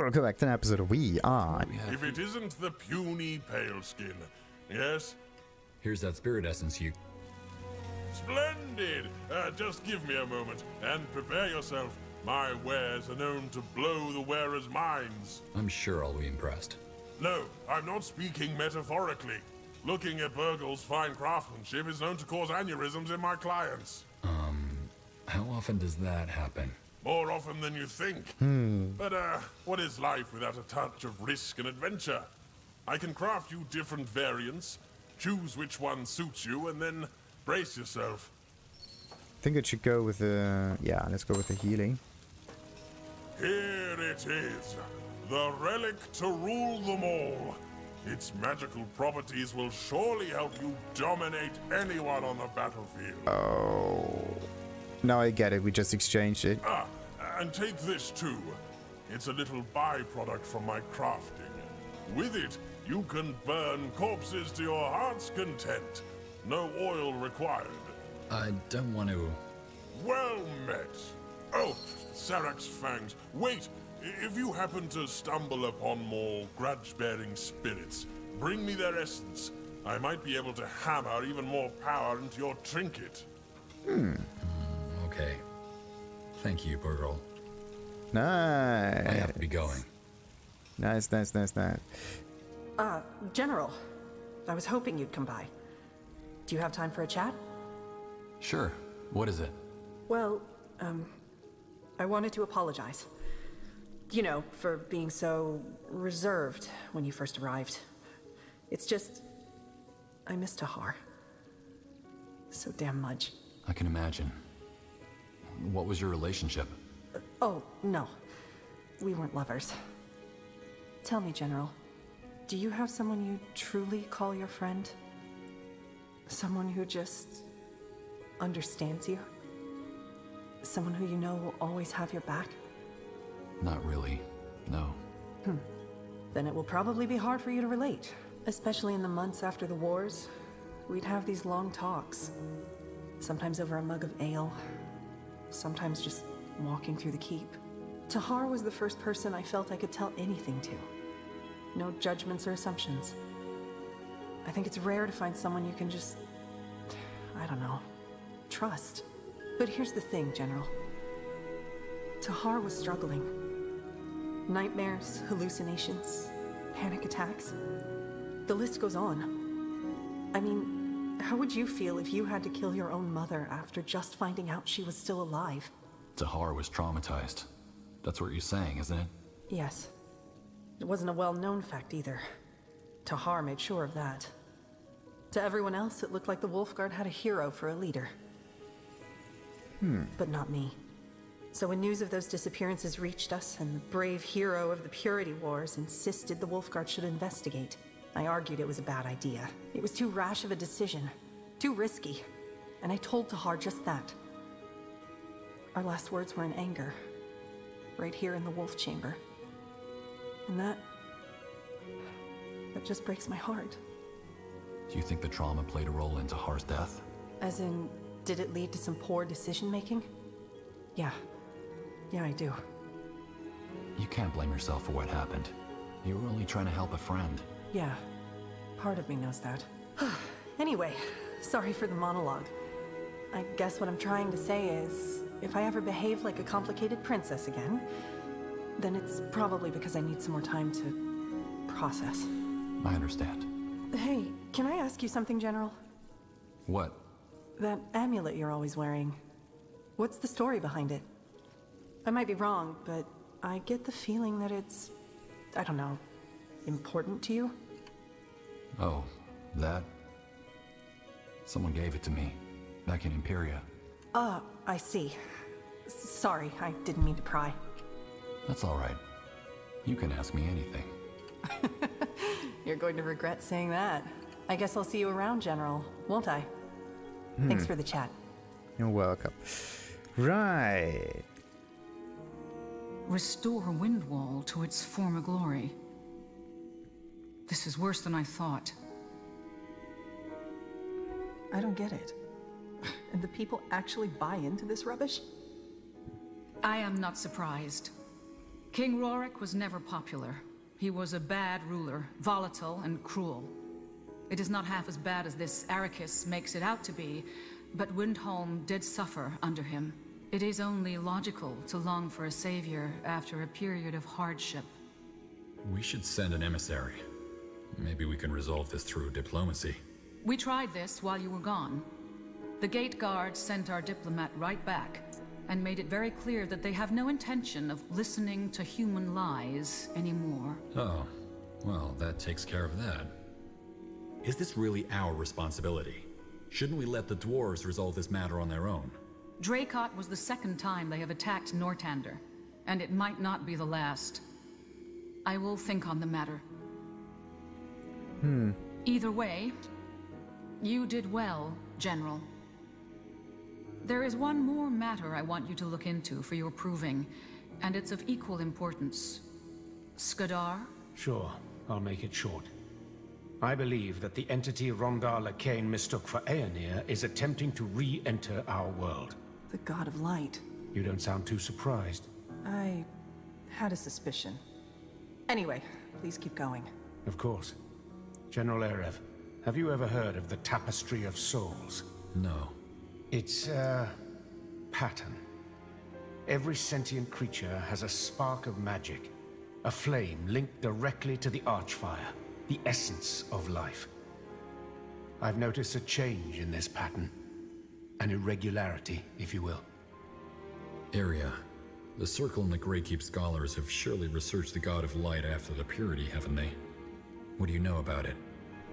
Welcome back to an episode of We Are. If it isn't the puny pale skin, yes? Here's that spirit essence you... Splendid! Just give me a moment, and prepare yourself. My wares are known to blow the wearer's minds. I'm sure I'll be impressed. No, I'm not speaking metaphorically. Looking at Berghol's fine craftsmanship is known to cause aneurysms in my clients. How often does that happen? More often than you think. But, what is life without a touch of risk and adventure? I can craft you different variants, choose which one suits you, and then brace yourself. I think it should go with the... Yeah, let's go with the healing. Here it is. The relic to rule them all. Its magical properties will surely help you dominate anyone on the battlefield. Oh... Now I get it, we just exchanged it. Ah, and take this too. It's a little byproduct from my crafting. With it, you can burn corpses to your heart's content. No oil required. I don't want to... Well met. Oh, Sarak's fangs. Wait, if you happen to stumble upon more grudge-bearing spirits, bring me their essence. I might be able to hammer even more power into your trinket. Okay. Thank you, Berghol. Nice. I have to be going. Nice. General, I was hoping you'd come by. Do you have time for a chat? Sure. What is it? Well, I wanted to apologize. You know, for being so reserved when you first arrived. It's just... I miss Tahar. So damn much. I can imagine. What was your relationship? Oh, no. We weren't lovers. Tell me, General, do you have someone you truly call your friend? Someone who just understands you? Someone who you know will always have your back? Not really. No. Then it will probably be hard for you to relate. Especially in the months after the wars. We'd have these long talks. Sometimes over a mug of ale. Sometimes just walking through the keep. Tahar was the first person I felt I could tell anything to. No judgments or assumptions. I think it's rare to find someone you can just... I don't know... trust. But here's the thing, General. Tahar was struggling. Nightmares, hallucinations, panic attacks. The list goes on. I mean, how would you feel if you had to kill your own mother after just finding out she was still alive? Tahar was traumatized. That's what you're saying, isn't it? Yes. It wasn't a well-known fact either. Tahar made sure of that. To everyone else, it looked like the Wolfguard had a hero for a leader. But not me. So when news of those disappearances reached us, and the brave hero of the Purity Wars insisted the Wolfguard should investigate, I argued it was a bad idea. It was too rash of a decision. Too risky. And I told Tahar just that. Our last words were in anger. Right here in the Wolf Chamber. And that just breaks my heart. Do you think the trauma played a role in Tahar's death? As in, did it lead to some poor decision-making? Yeah. Yeah, I do. You can't blame yourself for what happened. You were only trying to help a friend. Yeah. Part of me knows that. Anyway, sorry for the monologue. I guess what I'm trying to say is, if I ever behave like a complicated princess again, then it's probably because I need some more time to process. I understand. Hey, can I ask you something, General? What? That amulet you're always wearing. What's the story behind it? I might be wrong, but I get the feeling that it's, I don't know, important to you? Oh, that? Someone gave it to me, back in Empyria. I see. Sorry, I didn't mean to pry. That's all right. You can ask me anything. You're going to regret saying that. I guess I'll see you around, General, won't I? Thanks for the chat. You're welcome. Right. Restore Windwall to its former glory. This is worse than I thought. I don't get it. And the people actually buy into this rubbish? I am not surprised. King Roric was never popular. He was a bad ruler, volatile and cruel. It is not half as bad as this Arrakis makes it out to be, but Windholm did suffer under him. It is only logical to long for a savior after a period of hardship. We should send an emissary. Maybe we can resolve this through diplomacy. We tried this while you were gone. The gate guards sent our diplomat right back, and made it very clear that they have no intention of listening to human lies anymore. Oh, well, that takes care of that. Is this really our responsibility? Shouldn't we let the dwarves resolve this matter on their own? Dracot was the second time they have attacked Nortander, and it might not be the last. I will think on the matter. Either way, you did well, General. There is one more matter I want you to look into for your proving, and it's of equal importance. Skadar? Sure, I'll make it short. I believe that the entity Rondar Lakain mistook for Aenir is attempting to re-enter our world. The God of Light. You don't sound too surprised. I had a suspicion. Anyway, please keep going. Of course. General Erev, have you ever heard of the Tapestry of Souls? No. It's a pattern. Every sentient creature has a spark of magic, a flame linked directly to the Archfire, the essence of life. I've noticed a change in this pattern, an irregularity, if you will. Yria, the Circle and the Greykeep scholars have surely researched the God of Light after the Purity, haven't they? What do you know about it?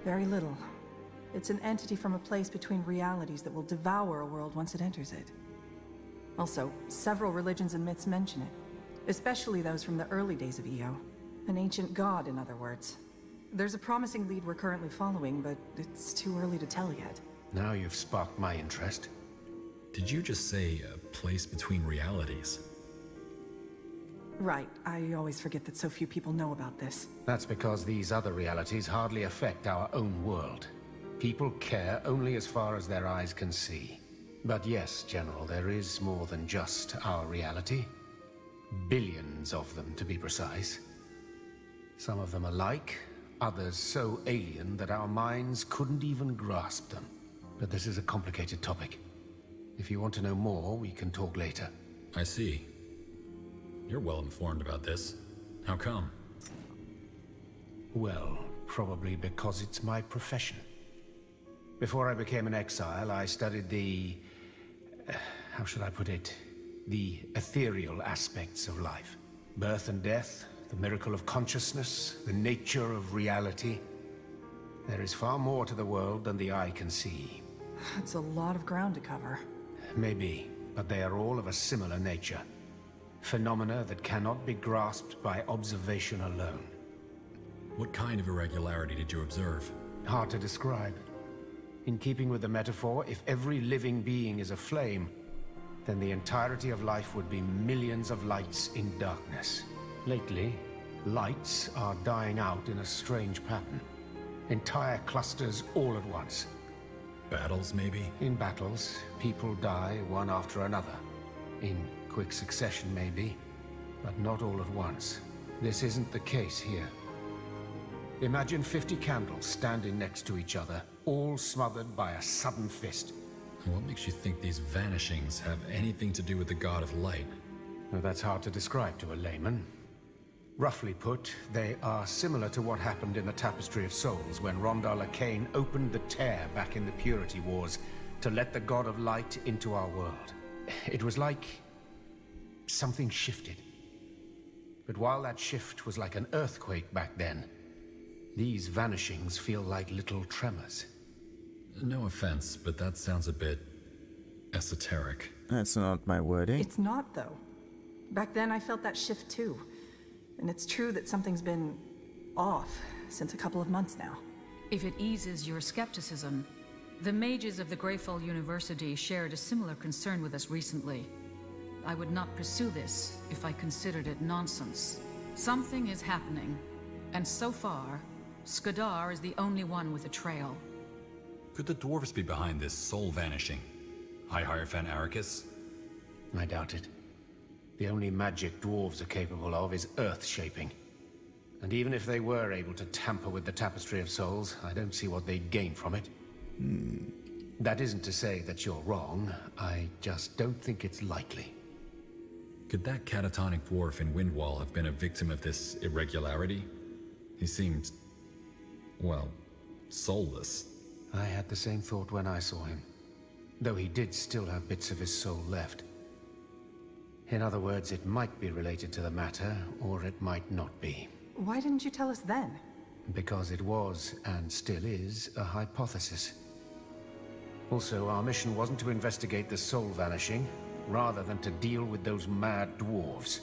Very little. It's an entity from a place between realities that will devour a world once it enters it. Also, several religions and myths mention it, especially those from the early days of Io. An ancient god, in other words. There's a promising lead we're currently following, but it's too early to tell yet. Now you've sparked my interest. Did you just say a place between realities? Right, I always forget that so few people know about this. That's because these other realities hardly affect our own world. People care only as far as their eyes can see. But yes, General, there is more than just our reality. Billions of them, to be precise. Some of them alike, others so alien that our minds couldn't even grasp them. But this is a complicated topic. If you want to know more, we can talk later. I see. You're well informed about this. How come? Well, probably because it's my profession. Before I became an exile, I studied the... how should I put it? The ethereal aspects of life. Birth and death, the miracle of consciousness, the nature of reality. There is far more to the world than the eye can see. That's a lot of ground to cover. Maybe, but they are all of a similar nature. Phenomena that cannot be grasped by observation alone. What kind of irregularity did you observe? Hard to describe. In keeping with the metaphor, if every living being is a flame, then the entirety of life would be millions of lights in darkness. Lately, lights are dying out in a strange pattern. Entire clusters all at once. Battles, maybe? In battles, people die one after another. In quick succession, maybe, but not all at once. This isn't the case here. Imagine 50 candles standing next to each other, all smothered by a sudden fist. What makes you think these vanishings have anything to do with the God of Light? Now, that's hard to describe to a layman. Roughly put, they are similar to what happened in the Tapestry of Souls when Rondar Lakain opened the tear back in the Purity Wars to let the God of Light into our world. It was like something shifted. But while that shift was like an earthquake back then, these vanishings feel like little tremors. No offense, but that sounds a bit esoteric. That's not my wording. It's not, though. Back then, I felt that shift too. And it's true that something's been off since a couple of months now. If it eases your skepticism, the mages of the Greyfall University shared a similar concern with us recently. I would not pursue this if I considered it nonsense. Something is happening, and so far, Skadar is the only one with a trail. Could the dwarves be behind this soul vanishing? High Hierophant Arrakis? I doubt it. The only magic dwarves are capable of is earth-shaping. And even if they were able to tamper with the Tapestry of Souls, I don't see what they'd gain from it. That isn't to say that you're wrong. I just don't think it's likely. Could that catatonic dwarf in Windwall have been a victim of this irregularity? He seemed, well, soulless. I had the same thought when I saw him, though he did still have bits of his soul left. In other words, it might be related to the matter, or it might not be. Why didn't you tell us then? Because it was, and still is, a hypothesis. Also, our mission wasn't to investigate the soul vanishing, rather than to deal with those mad dwarves.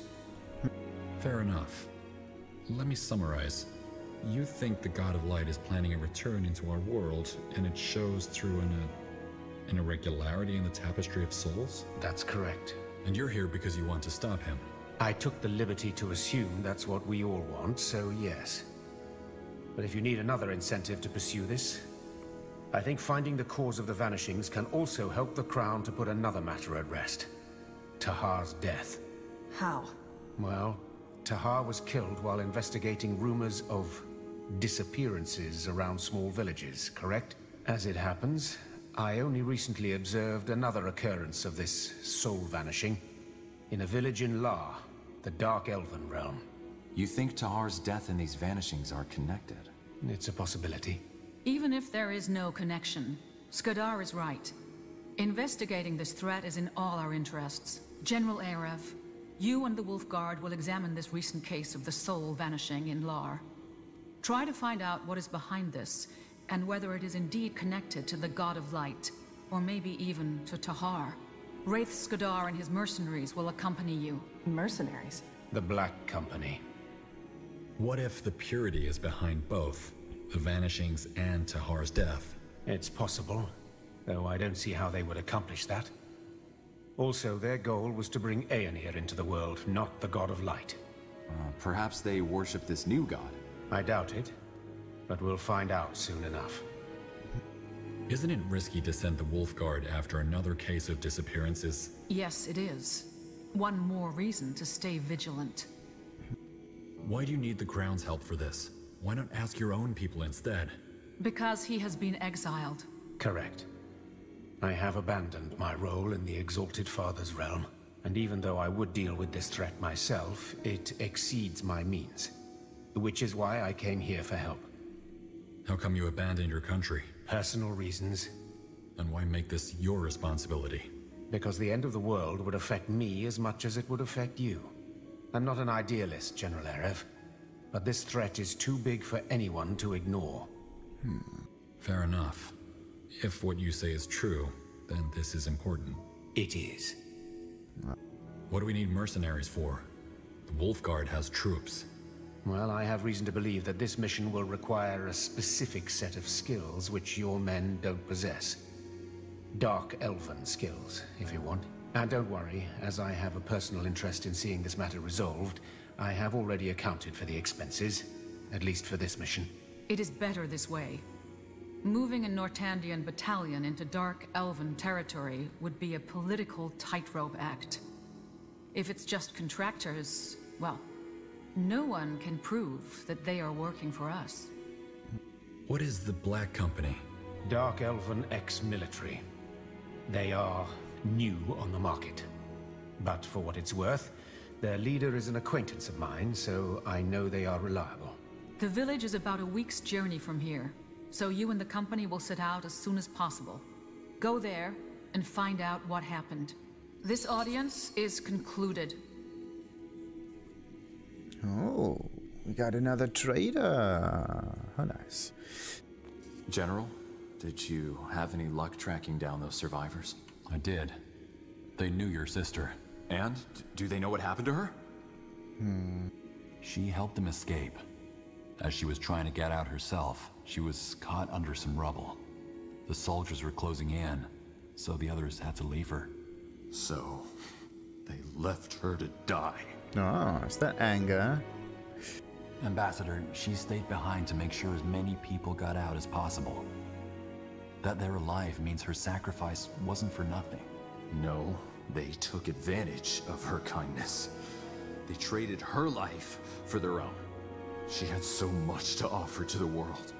Fair enough. Let me summarize. You think the God of Light is planning a return into our world, and it shows through an irregularity in the Tapestry of Souls? That's correct. And you're here because you want to stop him. I took the liberty to assume that's what we all want, so yes. But if you need another incentive to pursue this, I think finding the cause of the vanishings can also help the Crown to put another matter at rest. Tahar's death. How? Well, Tahar was killed while investigating rumors of disappearances around small villages, correct? As it happens, I only recently observed another occurrence of this soul vanishing in a village in La, the Dark Elven realm. You think Tahar's death and these vanishings are connected? It's a possibility. Even if there is no connection, Skadar is right. Investigating this threat is in all our interests. General Arev, you and the Wolf Guard will examine this recent case of the soul vanishing in Lar. Try to find out what is behind this, and whether it is indeed connected to the God of Light, or maybe even to Tahar. Wraith Skadar and his mercenaries will accompany you. Mercenaries? The Black Company. What if the Purity is behind both? The vanishings and Tahar's death? It's possible, though I don't see how they would accomplish that. Also, their goal was to bring Aenir into the world, not the God of Light. Perhaps they worship this new god. I doubt it, but we'll find out soon enough. Isn't it risky to send the Wolf Guard after another case of disappearances? Yes, it is. One more reason to stay vigilant. Why do you need the Crown's help for this? Why not ask your own people instead? Because he has been exiled. Correct. I have abandoned my role in the Exalted Father's realm, and even though I would deal with this threat myself, it exceeds my means. Which is why I came here for help. How come you abandoned your country? Personal reasons. And why make this your responsibility? Because the end of the world would affect me as much as it would affect you. I'm not an idealist, General Arev, but this threat is too big for anyone to ignore. Fair enough. If what you say is true, then this is important. It is. What do we need mercenaries for? The Wolf Guard has troops. Well, I have reason to believe that this mission will require a specific set of skills which your men don't possess. Dark Elven skills, if you want. And don't worry, as I have a personal interest in seeing this matter resolved, I have already accounted for the expenses, at least for this mission. It is better this way. Moving a Nortandian battalion into Dark Elven territory would be a political tightrope act. If it's just contractors, well, no one can prove that they are working for us. What is the Black Company? Dark Elven ex-military. They are new on the market. But for what it's worth, their leader is an acquaintance of mine, so I know they are reliable. The village is about a week's journey from here, so you and the company will set out as soon as possible. Go there and find out what happened. This audience is concluded. Oh, we got another trader. How nice. General, did you have any luck tracking down those survivors? I did. They knew your sister. And? Do they know what happened to her? She helped them escape. As she was trying to get out herself, she was caught under some rubble. The soldiers were closing in, so the others had to leave her. So, they left her to die. Oh, is that anger? Ambassador, she stayed behind to make sure as many people got out as possible. That they're alive means her sacrifice wasn't for nothing. No, They took advantage of her kindness. They traded her life for their own. She had so much to offer to the world.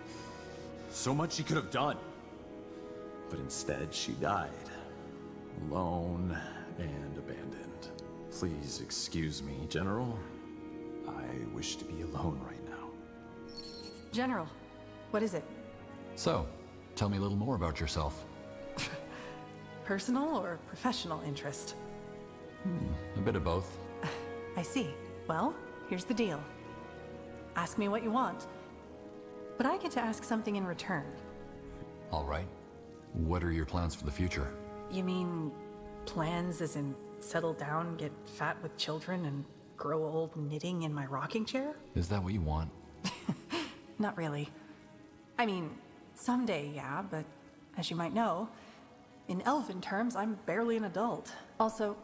So much she could have done. But instead, she died. Alone and abandoned. Please excuse me, General. I wish to be alone right now. General, what is it? So, tell me a little more about yourself. Personal or professional interest? A bit of both. I see. Well, here's the deal. Ask me what you want, but I get to ask something in return. All right. What are your plans for the future? You mean plans as in settle down, get fat with children, and grow old knitting in my rocking chair? Is that what you want? Not really. I mean, someday, yeah, but as you might know, in elven terms, I'm barely an adult. Also,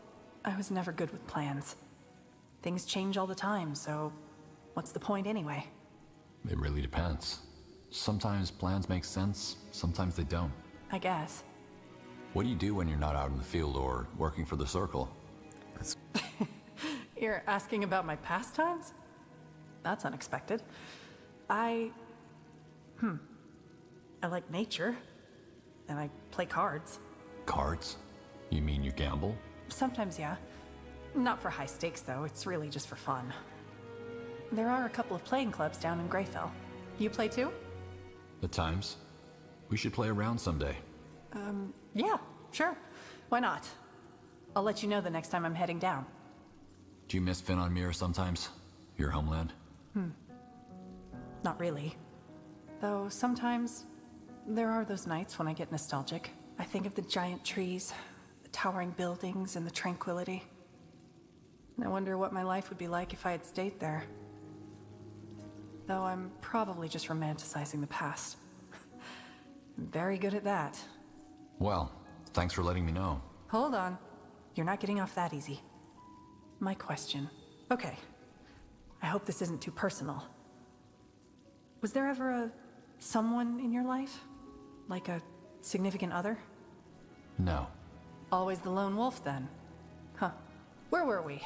I was never good with plans. Things change all the time, so what's the point anyway? It really depends. Sometimes plans make sense, sometimes they don't. I guess. What do you do when you're not out in the field or working for the Circle? You're asking about my pastimes? That's unexpected. I like nature, and I play cards. Cards? You mean you gamble? Sometimes, yeah. Not for high stakes, though. It's really just for fun. There are a couple of playing clubs down in Greyfell. You play too? At times. We should play around someday. Yeah, sure. Why not? I'll let you know the next time I'm heading down. Do you miss Finnonmere sometimes? Your homeland? Not really. Though sometimes there are those nights when I get nostalgic. I think of the giant trees, the towering buildings, and the tranquility. And I wonder what my life would be like if I had stayed there. Though I'm probably just romanticizing the past. I'm very good at that. Well, thanks for letting me know. Hold on. You're not getting off that easy. My question. Okay. I hope this isn't too personal. Was there ever a someone in your life? Like a significant other? No. Always the lone wolf then? Huh. Where were we?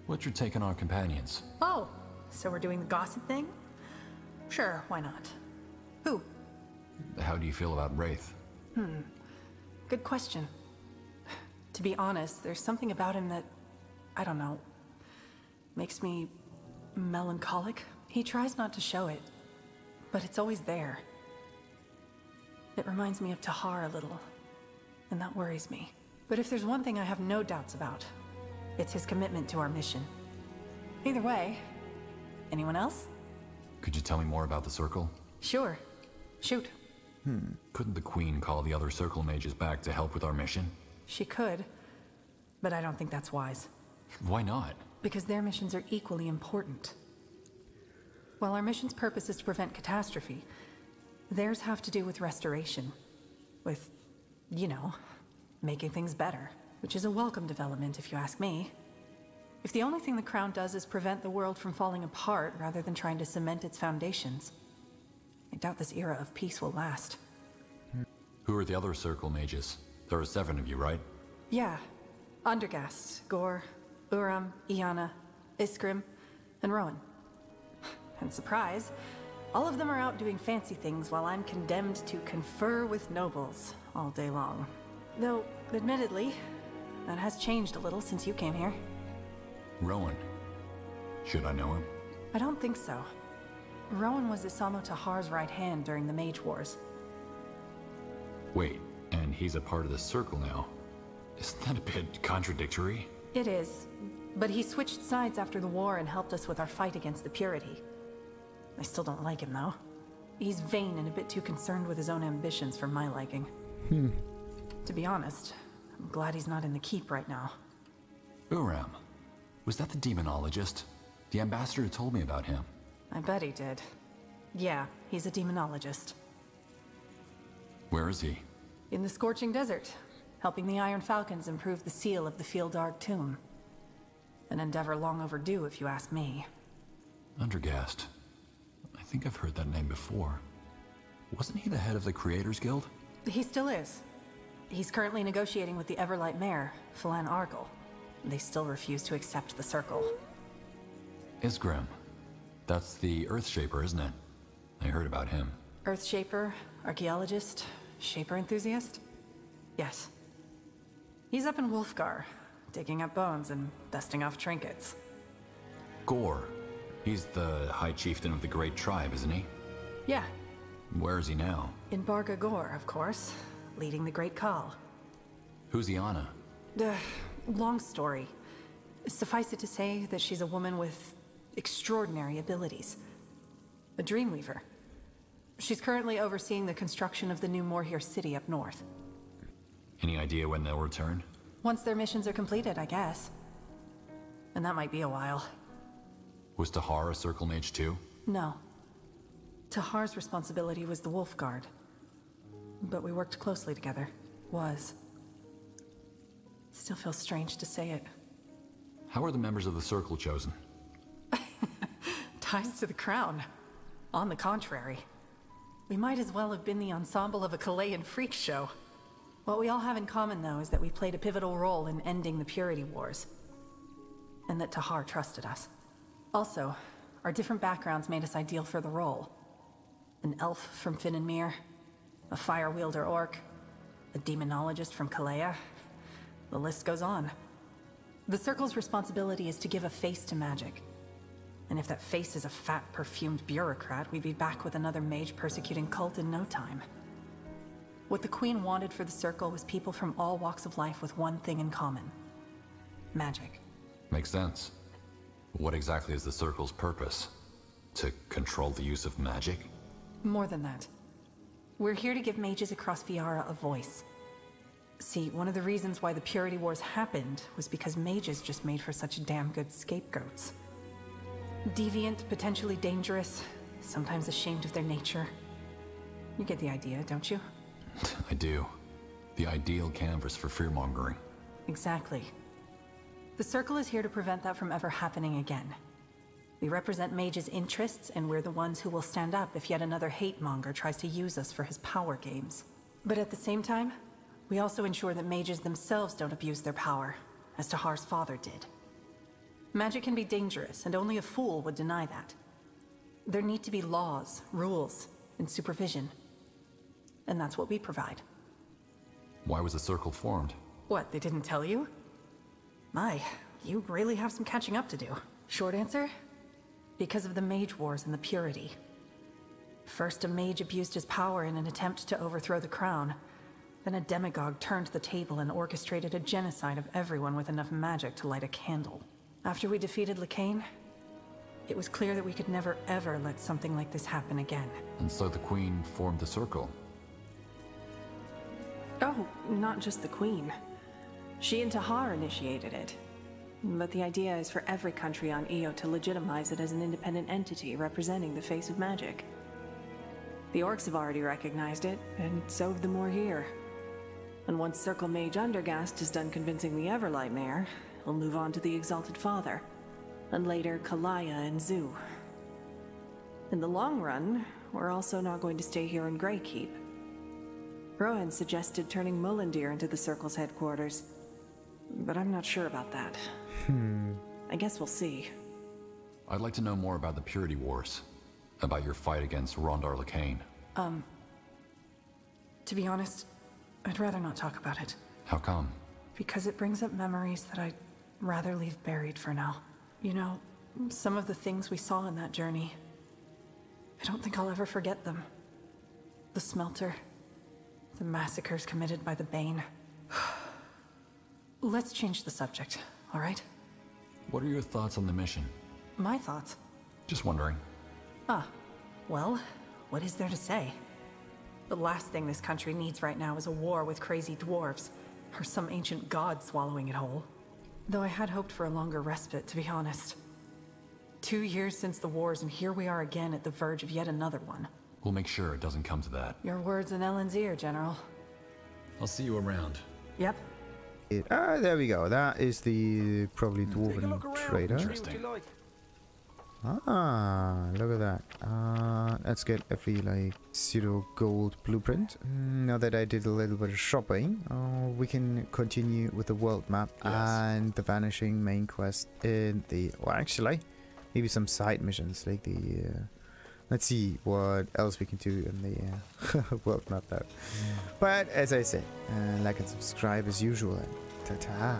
What's your take on our companions? Oh, so we're doing the gossip thing? Sure, why not? Who? How do you feel about Wraith? Good question. To be honest, there's something about him that, I don't know, makes me melancholic. He tries not to show it, but it's always there. It reminds me of Tahar a little, and that worries me. But if there's one thing I have no doubts about, it's his commitment to our mission. Either way, anyone else? Could you tell me more about the Circle? Sure. Shoot. Couldn't the Queen call the other Circle mages back to help with our mission? She could, but I don't think that's wise. Why not? Because their missions are equally important. While our mission's purpose is to prevent catastrophe, theirs have to do with restoration. With, you know, making things better. Which is a welcome development, if you ask me. If the only thing the Crown does is prevent the world from falling apart rather than trying to cement its foundations, I doubt this era of peace will last. Who are the other Circle mages? There are 7 of you, right? Yeah. Undergast, Gore, Uram, Iana, Iskrim, and Rowan. And surprise, all of them are out doing fancy things while I'm condemned to confer with nobles all day long. Though, admittedly, that has changed a little since you came here. Rowan. Should I know him? I don't think so. Rowan was Isamo Tahar's right hand during the Mage Wars. Wait, and he's a part of the Circle now. Isn't that a bit contradictory? It is, but he switched sides after the war and helped us with our fight against the Purity. I still don't like him, though. He's vain and a bit too concerned with his own ambitions for my liking. To be honest, I'm glad he's not in the keep right now. Uram. Was that the demonologist? The ambassador told me about him. I bet he did. Yeah, he's a demonologist. Where is he? In the scorching desert, helping the Iron Falcons improve the seal of the Fieldard tomb. An endeavor long overdue, if you ask me. Undergast. I think I've heard that name before. Wasn't he the head of the Creators Guild? He still is. He's currently negotiating with the Everlight Mayor, Phelan Argyle. They still refuse to accept the Circle. Isgrim. That's the Earthshaper, isn't it? I heard about him. Earthshaper, archaeologist, shaper enthusiast? Yes. He's up in Wolfgar, digging up bones and dusting off trinkets. Gore. He's the High Chieftain of the Great Tribe, isn't he? Yeah. Where is he now? In Barga Gore, of course, leading the Great Call. Who's Iana? Long story. Suffice it to say that she's a woman with extraordinary abilities. A Dreamweaver. She's currently overseeing the construction of the new Morhir city up north. Any idea when they'll return? Once their missions are completed, I guess. And that might be a while. Was Tahar a Circle Mage too? No. Tahar's responsibility was the Wolf Guard. But we worked closely together. Was. It still feels strange to say it. How are the members of the Circle chosen? Ties to the crown. On the contrary. We might as well have been the ensemble of a Chilean freak show. What we all have in common, though, is that we played a pivotal role in ending the Purity Wars. And that Tahar trusted us. Also, our different backgrounds made us ideal for the role. An elf from Finn and Mir, a fire wielder orc, a demonologist from Kalea. The list goes on. The Circle's responsibility is to give a face to magic. And if that face is a fat, perfumed bureaucrat, we'd be back with another mage-persecuting cult in no time. What the Queen wanted for the Circle was people from all walks of life with one thing in common. Magic. Makes sense. What exactly is the Circle's purpose? To control the use of magic? More than that. We're here to give mages across Viara a voice. See, one of the reasons why the Purity Wars happened was because mages just made for such damn good scapegoats. Deviant, potentially dangerous, sometimes ashamed of their nature. You get the idea, don't you? I do. The ideal canvas for fear-mongering. Exactly. The Circle is here to prevent that from ever happening again. We represent mages' interests, and we're the ones who will stand up if yet another hate-monger tries to use us for his power games. But at the same time, we also ensure that mages themselves don't abuse their power, as Tahar's father did. Magic can be dangerous, and only a fool would deny that. There need to be laws, rules, and supervision. And that's what we provide. Why was the Circle formed? What, they didn't tell you? My, you really have some catching up to do. Short answer? Because of the Mage Wars and the Purity. First, a mage abused his power in an attempt to overthrow the crown. Then a demagogue turned the table and orchestrated a genocide of everyone with enough magic to light a candle. After we defeated Lacane, it was clear that we could never ever let something like this happen again. And so the Queen formed the Circle. Oh, not just the Queen. She and Tahar initiated it. But the idea is for every country on Io to legitimize it as an independent entity representing the face of magic. The orcs have already recognized it, and so have the Morhir. And once Circle Mage Undergast is done convincing the Everlight Mayor, he'll move on to the Exalted Father, and later Kalaya and Zoo. In the long run, we're also not going to stay here in Greykeep. Rowan suggested turning Mullendeer into the Circle's headquarters, but I'm not sure about that. I guess we'll see. I'd like to know more about the Purity Wars. About your fight against Rondar Lacane. To be honest, I'd rather not talk about it. How come? Because it brings up memories that I'd rather leave buried for now. You know, some of the things we saw in that journey, I don't think I'll ever forget them. The smelter, the massacres committed by the Bane. Let's change the subject, all right? What are your thoughts on the mission? My thoughts? Just wondering. Well, what is there to say? The last thing this country needs right now is a war with crazy dwarves, or some ancient god swallowing it whole. Though I had hoped for a longer respite, to be honest. 2 years since the wars, and here we are again at the verge of yet another one. We'll make sure it doesn't come to that. Your words in Ellen's ear, General. I'll see you around. Yep. There we go. That is the probably dwarven trader. Interesting. Ah, look at that. Let's get a free like 0 gold blueprint. Now that I did a little bit of shopping, we can continue with the world map and the vanishing main quest in the, well, actually maybe some side missions like the let's see what else we can do in the world map though. But as I said, like and subscribe as usual, and ta-ta.